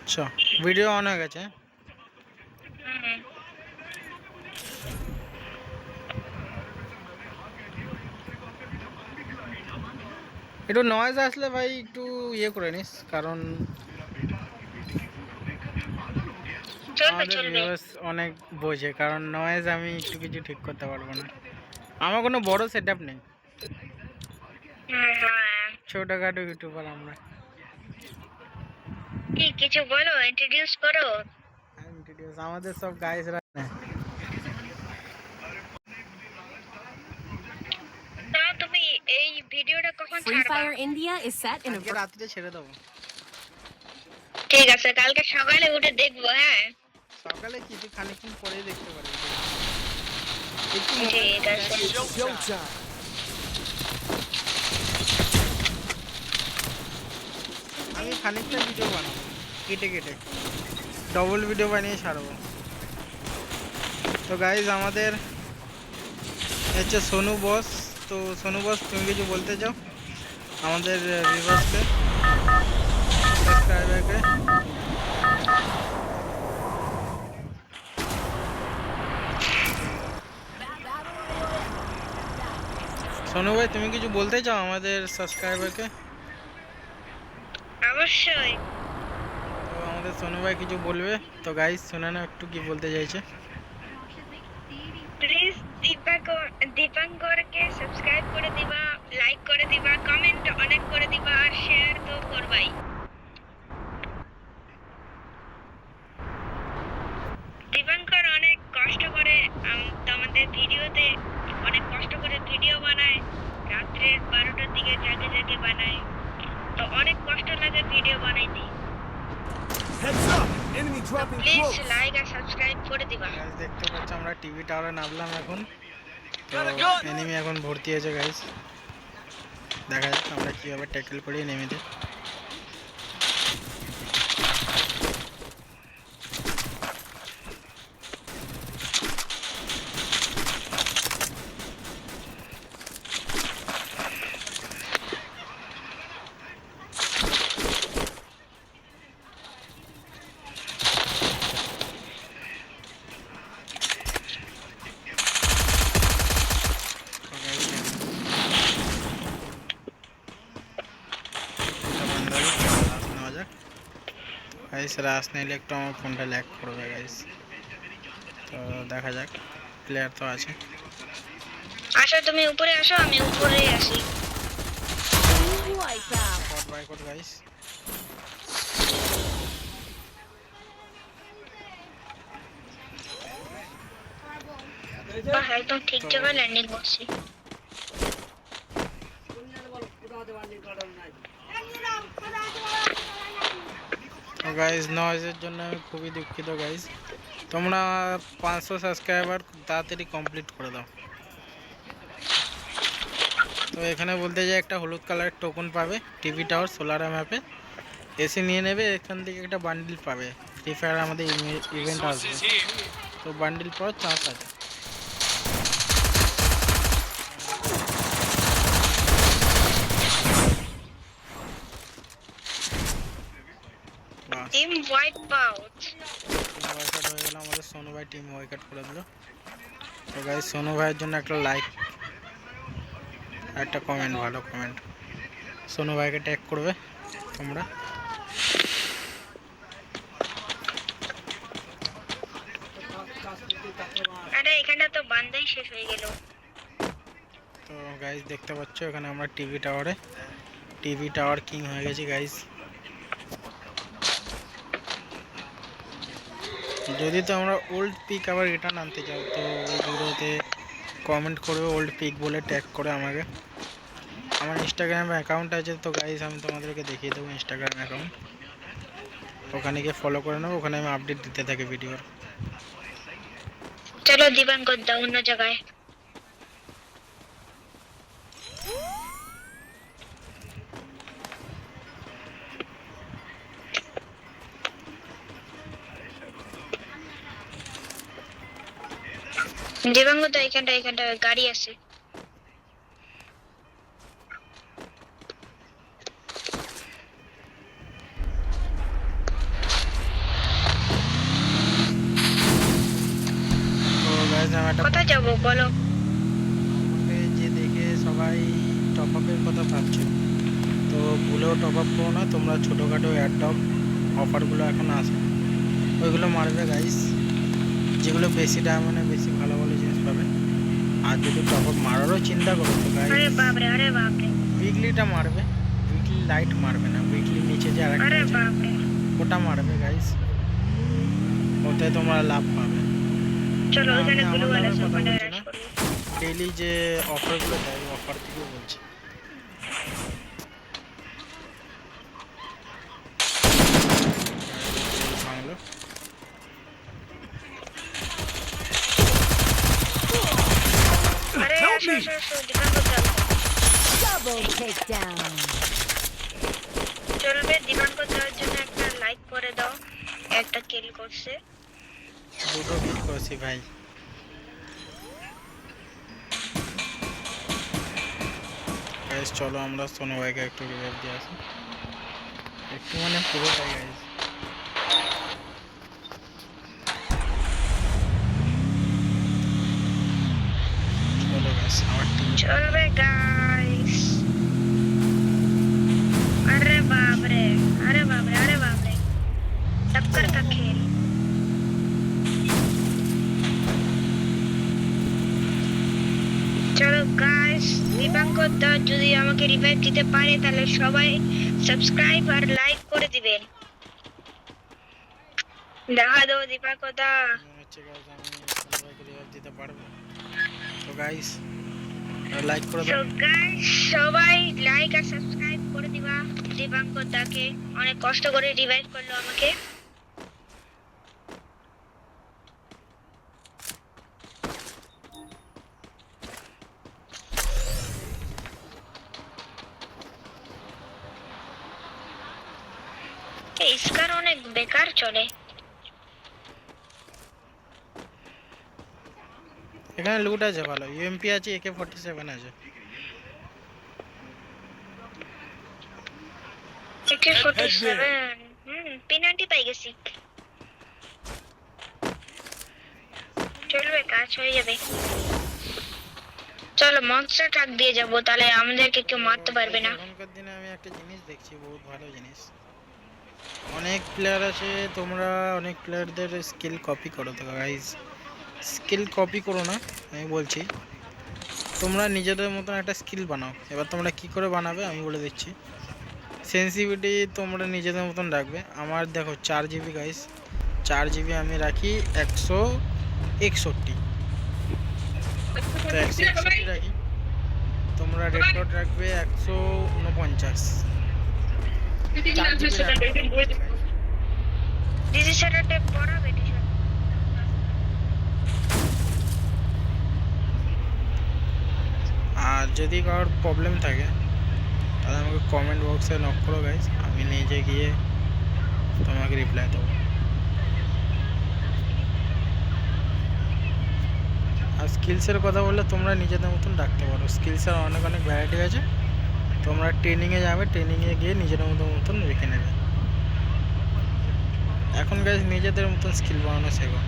আচ্ছা, video on হয়ে গেছে। একটু নয়েজ আসলে ভাই একটু ইয়ে করে নিস, কারণ আমাদের ভিউয়ার্স অনেক বোঝে, কারণ নয়েজ আমি একটু কিছু ঠিক করতে পারবো না। আমার কোনো বড় সেট আপ নেই, ছোটখাটো ইউটিউবার আমরা। কি কিছু বলো, ইন্ট্রোডিউস করো। আমাদের সব গাইসরা তাও তুমি এই ভিডিওটা কখন Free ছাড়বা? Fire India is set in a আজকে রাত্রে ছেড়ে দেবো। ঠিক আছে, কালকে সকালে উঠে দেখবো। হ্যাঁ, সকালে কিছু খানিকক্ষণ পরেই দেখতে পারবি। ঠিক আছে। আমি খানিকটা ভিডিও বানাবো কেটে কেটে, ডবল ভিডিও বানিয়ে ছাড়বো। তো গাইজ আমাদের হচ্ছে সোনু বস। তো সোনু বস, তুমি কিছু বলতে চাও আমাদের ভিউয়ার্সকে, সাবস্ক্রাইবারকে? সোনু ভাই, তুমি কিছু বলতে চাও আমাদের সাবস্ক্রাইবারকে? অবশ্যই। তো আমাদের সোনু ভাই কিছু বলবে। তো গাইজ শুনে না একটু কি বলতে চাইছে। প্লিজ দীপাঙ্করকে সাবস্ক্রাইব করে দিবা, লাইক করে দিবা, কমেন্ট অনেক করে দিবা, আর শেয়ার তো করবাই। দীপাঙ্কর অনেক কষ্ট করে তোমাদের ভিডিওতে, অনেক কষ্ট করে ভিডিও বানায়, রাত্রের 12টার দিকে জাগে জাগে বানায়। তো অনেক কষ্ট লাগে ভিডিও বানাইতে। প্লিজ লাইক আর সাবস্ক্রাইব করে দিবা। গাইজ দেখতে পাচ্ছ আমরা টিভি টাওয়ারে নামলাম এখন। তো এনিমি এখন ভর্তি হয়েছে গাইজ, দেখা যাক আমরা কীভাবে ট্যাকেল করি এনিমিদের। গাইস রাস নিলে একটু আমার ফোনটা ল্যাগ করবে গাইস, তো দেখা যাক। প্লেয়ার তো আছে। আসো, তুমি উপরে আসো, আমি উপরে আসি। Caught by caught guys. বাহ, একদম ঠিক জায়গায় ল্যান্ডিং করছি। তো গাইস নয়েজের জন্য আমি খুবই দুঃখিত গাইস। তোমরা 500 সাবস্ক্রাইবার তাড়াতাড়ি কমপ্লিট করে দাও। তো এখানে বলতে যে একটা হলুদ কালারের টোকন পাবে টিভি টাওয়ার সোলার ম্যাপে, এসে নিয়ে নেবে। এখান থেকে একটা বান্ডিল পাবে, ফ্রি ফায়ার আমাদের ইভেন্ট আসবে, তো বান্ডিল পাওয়ার চান্স আছে। Team white out. ওয়াইকাট হয়ে গেল আমাদের, সোনু ভাই টিম ওয়াইকাট করে দিল। তো গাইস সোনু ভাইয়ের জন্য একটা লাইক, একটা কমেন্ট, ভালো কমেন্ট। সোনু ভাইকে ট্যাগ করবে তোমরা। আরে এখানটা তো বান্দাই শেষ হয়ে গেল। তো গাইস দেখতে পাচ্ছ এখানে আমরা টিভি টাওয়ার কিং হয়ে গেছি গাইস। যদি তো আমরা ওল্ড পিক আবার রিটার্ন আনতে চাও, তো ওই ভিডিওতে কমেন্ট করবে ওল্ড পিক বলে, ট্যাগ করে আমাকে। আমার ইনস্টাগ্রাম অ্যাকাউন্ট আছে, তো গাইস আমি তোমাদেরকে দেখিয়ে দেবো ইনস্টাগ্রাম অ্যাকাউন্ট, ওখানে গিয়ে ফলো করে নেবো। ওখানে আমি আপডেট দিতে থাকি ভিডিওর। চলো দীপাঙ্কর দাও অন্য জায়গায়। দীপাঙ্কর দাও, এখানটা গাড়ি আছে। একটা কোথায় যাবো বলো? আমাকে যে দেখে সবাই টপ আপের কথা ভাবছো, তো ভুলেও টপ আপ করো না তোমরা। ছোটোখাটো অ্যাডপ অফারগুলো এখন আসে, ওইগুলো মারবে গাইস, যেগুলো বেশি ডায়মন্ডে বেশি ভালো ভালো জিনিস পাবে। আর যদি টপ আপ মারারও চিন্তা করো তো আরে গাইস বাপরে, আরে বাপরে, উইকলিটা মারবে। উইকলি লাইট মারবে না, উইকলি নিচে যে আরেকটা আরে আছে বাপরে। ওটা মারবে গাইস, ওতে তোমরা লাভ পাবে। চলো না, ওখানে আমি আমার গ্লুওয়াল লাভের আছে, কথা ওখানে বলছি রাশ না, করবো। ডেইলি যে অফারগুলো দেয় অফার থেকে বলছি। ভাঙলো। আরে আসো আসো আসো, দীপাঙ্কর চল। Double takedown. চলবে, দীপাঙ্কর দেওয়ার জন্য একটা লাইক করে দাও। একটা কিল করছে। দুটো কিল করছি ভাই। গাইস চলো আমরা সোনু ভাইকে একটু রিভাইভ দিয়ে আসি, একটু মানে পুরোটাই গাইস। চলো গাইস আমার টিম। চলবে গাইস। अरे बाप रे, अरे बाप रे, अरे बाप रे, टक्कर का खेल। চলো গাইস, দীপাঙ্কর দা যদি আমাকে রিভাইভ দিতে পারে তাহলে সবাই সাবস্ক্রাইব আর লাইক করে দিবেন। দেখা দাও দীপাঙ্কর দা। মনে হচ্ছে গাইস আমি সোনু ভাইকে রিভাইভ দিতে পারবো। তো গাইস লাইক করে সো দাও। গাইস সবাই লাইক আর সাবস্ক্রাইব করে দিবা। দীপাঙ্কর দাকে অনেক কষ্ট করে রিভাইভ করলো আমাকে। এই স্কার অনেক বেকার চলে। এখানে লুট আছে ভালো, ইউএমপি আছে, AK-47 আছে। AK-47, পেনাল্টি পাই গেছি। চলবে, কাজ হয়ে যাবে। চলো মনস্টার ট্রাক দিয়ে যাবো, তাহলে আমাদেরকে কেউ মারতে পারবে না। এখনকার দিনে আমি একটা জিনিস দেখছি, বহুত ভালো জিনিস। অনেক প্লেয়ার আছে, তোমরা অনেক প্লেয়ারদের স্কিল কপি করো তো গাইজ। স্কিল কপি করো না, আমি বলছি তোমরা নিজেদের মতন একটা স্কিল বানাও। এবার তোমরা কি করে বানাবে আমি বলে দিচ্ছি। সেন্সিটিভিটি তোমরা নিজেদের মতন রাখবে। আমার দেখো 4 GB গাইজ, 4 GB আমি রাখি 161, তো 161 রাখি। তোমরা রেড ডট রাখবে 149। 4 GB রাখবে guys। দিস ইজ স্যাটারডে পড়া বেটি। আর যদি কারোর প্রবলেম থাকে তাহলে আমাকে কমেন্ট বক্সে নক করো গাইজ, আমি নিজে গিয়ে তোমাকে রিপ্লাই দেবো। আর স্কিলসের কথা বললে তোমরা নিজেদের মতন রাখতে পারো। স্কিলসের অনেক অনেক ভ্যারাইটি আছে, তোমরা ট্রেনিংয়ে যাবে, ট্রেনিংয়ে গিয়ে নিজেদের মতন রেখে নেবে। এখন গাইজ নিজেদের মতন স্কিল বানানো শেখো।